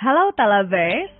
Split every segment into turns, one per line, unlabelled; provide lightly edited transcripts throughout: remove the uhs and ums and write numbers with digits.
Halo Talavers,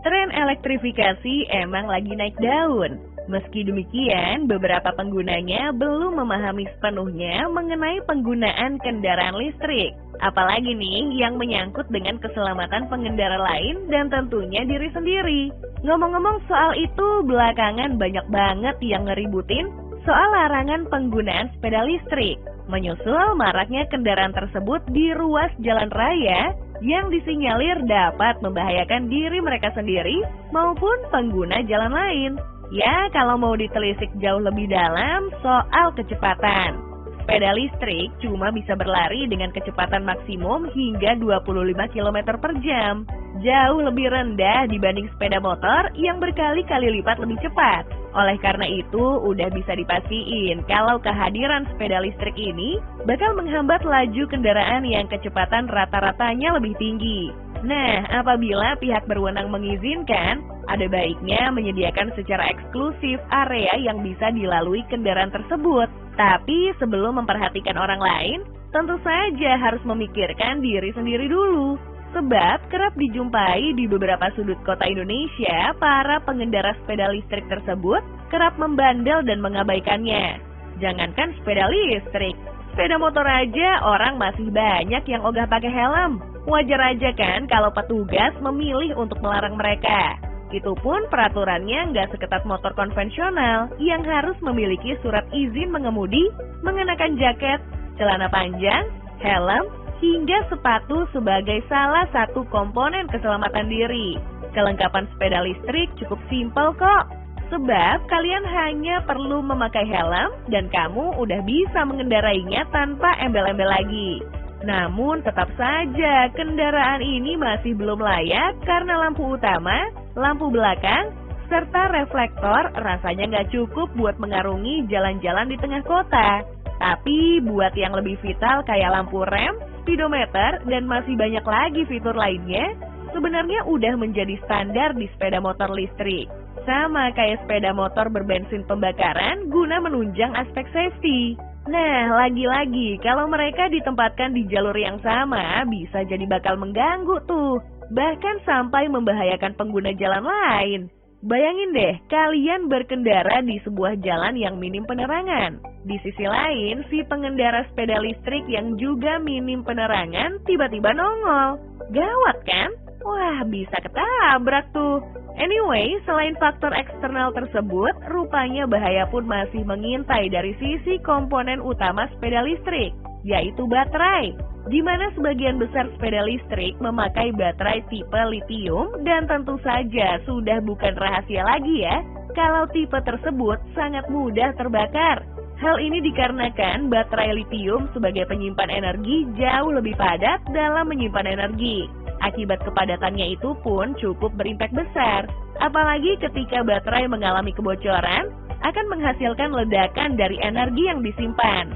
tren elektrifikasi emang lagi naik daun. Meski demikian, beberapa penggunanya belum memahami sepenuhnya mengenai penggunaan kendaraan listrik. Apalagi nih yang menyangkut dengan keselamatan pengendara lain dan tentunya diri sendiri. Ngomong-ngomong soal itu, belakangan banyak banget yang ngeributin soal larangan penggunaan sepeda listrik. Menyusul maraknya kendaraan tersebut di ruas jalan raya yang disinyalir dapat membahayakan diri mereka sendiri maupun pengguna jalan lain. Ya, kalau mau ditelisik jauh lebih dalam soal kecepatan. Sepeda listrik cuma bisa berlari dengan kecepatan maksimum hingga 25 km per jam. Jauh lebih rendah dibanding sepeda motor yang berkali-kali lipat lebih cepat. Oleh karena itu, udah bisa dipastiin kalau kehadiran sepeda listrik ini bakal menghambat laju kendaraan yang kecepatan rata-ratanya lebih tinggi. Nah, apabila pihak berwenang mengizinkan, ada baiknya menyediakan secara eksklusif area yang bisa dilalui kendaraan tersebut. Tapi sebelum memperhatikan orang lain, tentu saja harus memikirkan diri sendiri dulu. Sebab kerap dijumpai di beberapa sudut kota Indonesia, para pengendara sepeda listrik tersebut kerap membandel dan mengabaikannya. Jangankan sepeda listrik, sepeda motor aja orang masih banyak yang ogah pakai helm. Wajar aja kan kalau petugas memilih untuk melarang mereka. Itu pun peraturannya nggak seketat motor konvensional yang harus memiliki surat izin mengemudi, mengenakan jaket, celana panjang, helm, hingga sepatu sebagai salah satu komponen keselamatan diri. Kelengkapan sepeda listrik cukup simpel kok. Sebab kalian hanya perlu memakai helm dan kamu udah bisa mengendarainya tanpa embel-embel lagi. Namun tetap saja kendaraan ini masih belum layak karena lampu utama, lampu belakang, serta reflektor rasanya nggak cukup buat mengarungi jalan-jalan di tengah kota. Tapi buat yang lebih vital kayak lampu rem, speedometer, dan masih banyak lagi fitur lainnya, sebenarnya udah menjadi standar di sepeda motor listrik. Sama kayak sepeda motor berbensin pembakaran guna menunjang aspek safety. Nah, lagi-lagi kalau mereka ditempatkan di jalur yang sama, bisa jadi bakal mengganggu tuh. Bahkan sampai membahayakan pengguna jalan lain. Bayangin deh, kalian berkendara di sebuah jalan yang minim penerangan. Di sisi lain, si pengendara sepeda listrik yang juga minim penerangan tiba-tiba nongol. Gawat kan? Wah, bisa ketabrak tuh. Anyway, selain faktor eksternal tersebut, rupanya bahaya pun masih mengintai dari sisi komponen utama sepeda listrik, yaitu baterai. Di mana sebagian besar sepeda listrik memakai baterai tipe litium dan tentu saja sudah bukan rahasia lagi ya, kalau tipe tersebut sangat mudah terbakar. Hal ini dikarenakan baterai litium sebagai penyimpan energi jauh lebih padat dalam menyimpan energi. Akibat kepadatannya itu pun cukup berimpak besar. Apalagi ketika baterai mengalami kebocoran, akan menghasilkan ledakan dari energi yang disimpan.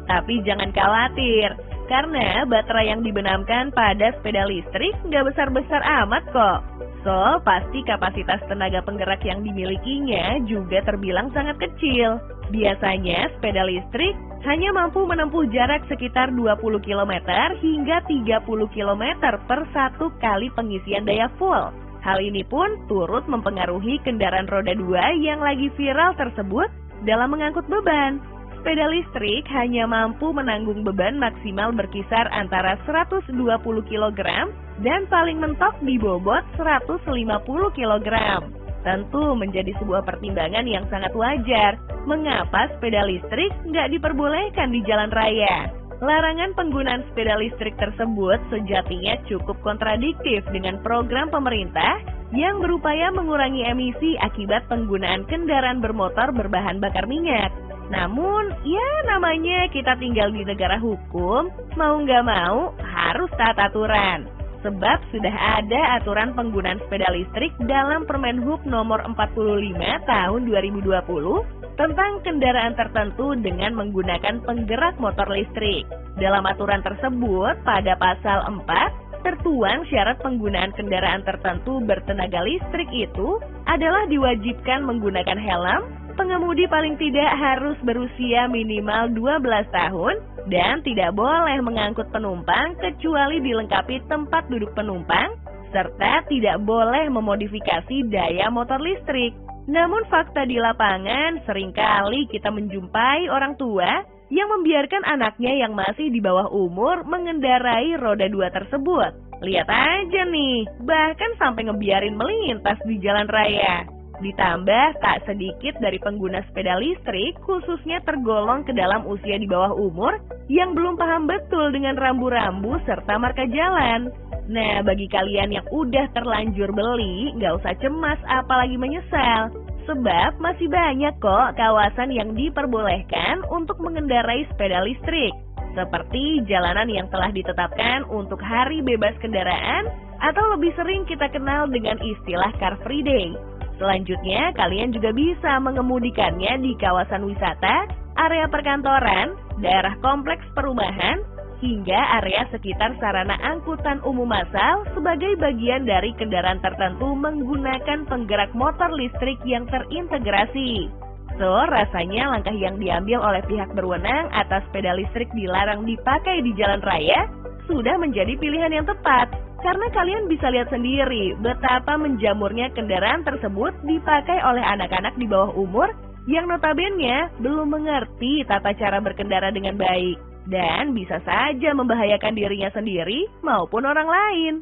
Tapi jangan khawatir, karena baterai yang dibenamkan pada sepeda listrik nggak besar-besar amat kok. So, pasti kapasitas tenaga penggerak yang dimilikinya juga terbilang sangat kecil. Biasanya sepeda listrik hanya mampu menempuh jarak sekitar 20 km hingga 30 km per satu kali pengisian daya full. Hal ini pun turut mempengaruhi kendaraan roda 2 yang lagi viral tersebut dalam mengangkut beban. Sepeda listrik hanya mampu menanggung beban maksimal berkisar antara 120 kg dan paling mentok di bobot 150 kg. Tentu menjadi sebuah pertimbangan yang sangat wajar mengapa sepeda listrik nggak diperbolehkan di jalan raya. Larangan penggunaan sepeda listrik tersebut sejatinya cukup kontradiktif dengan program pemerintah yang berupaya mengurangi emisi akibat penggunaan kendaraan bermotor berbahan bakar minyak. Namun, ya namanya kita tinggal di negara hukum, mau nggak mau harus taat aturan. Sebab sudah ada aturan penggunaan sepeda listrik dalam Permenhub nomor 45 tahun 2020 tentang kendaraan tertentu dengan menggunakan penggerak motor listrik. Dalam aturan tersebut, pada pasal 4, tertuang syarat penggunaan kendaraan tertentu bertenaga listrik itu adalah diwajibkan menggunakan helm, Pengemudi paling tidak harus berusia minimal 12 tahun dan tidak boleh mengangkut penumpang kecuali dilengkapi tempat duduk penumpang, serta tidak boleh memodifikasi daya motor listrik. Namun fakta di lapangan, seringkali kita menjumpai orang tua yang membiarkan anaknya yang masih di bawah umur mengendarai roda 2 tersebut. Lihat aja nih, bahkan sampai ngebiarin melintas di jalan raya. Ditambah tak sedikit dari pengguna sepeda listrik khususnya tergolong ke dalam usia di bawah umur yang belum paham betul dengan rambu-rambu serta marka jalan. Nah, bagi kalian yang udah terlanjur beli, nggak usah cemas apalagi menyesal. Sebab masih banyak kok kawasan yang diperbolehkan untuk mengendarai sepeda listrik. Seperti jalanan yang telah ditetapkan untuk hari bebas kendaraan atau lebih sering kita kenal dengan istilah Car Free Day. Selanjutnya, kalian juga bisa mengemudikannya di kawasan wisata, area perkantoran, daerah kompleks perumahan, hingga area sekitar sarana angkutan umum massal sebagai bagian dari kendaraan tertentu menggunakan penggerak motor listrik yang terintegrasi. So, rasanya langkah yang diambil oleh pihak berwenang atas sepeda listrik dilarang dipakai di jalan raya sudah menjadi pilihan yang tepat. Karena kalian bisa lihat sendiri betapa menjamurnya kendaraan tersebut dipakai oleh anak-anak di bawah umur yang notabene belum mengerti tata cara berkendara dengan baik dan bisa saja membahayakan dirinya sendiri maupun orang lain.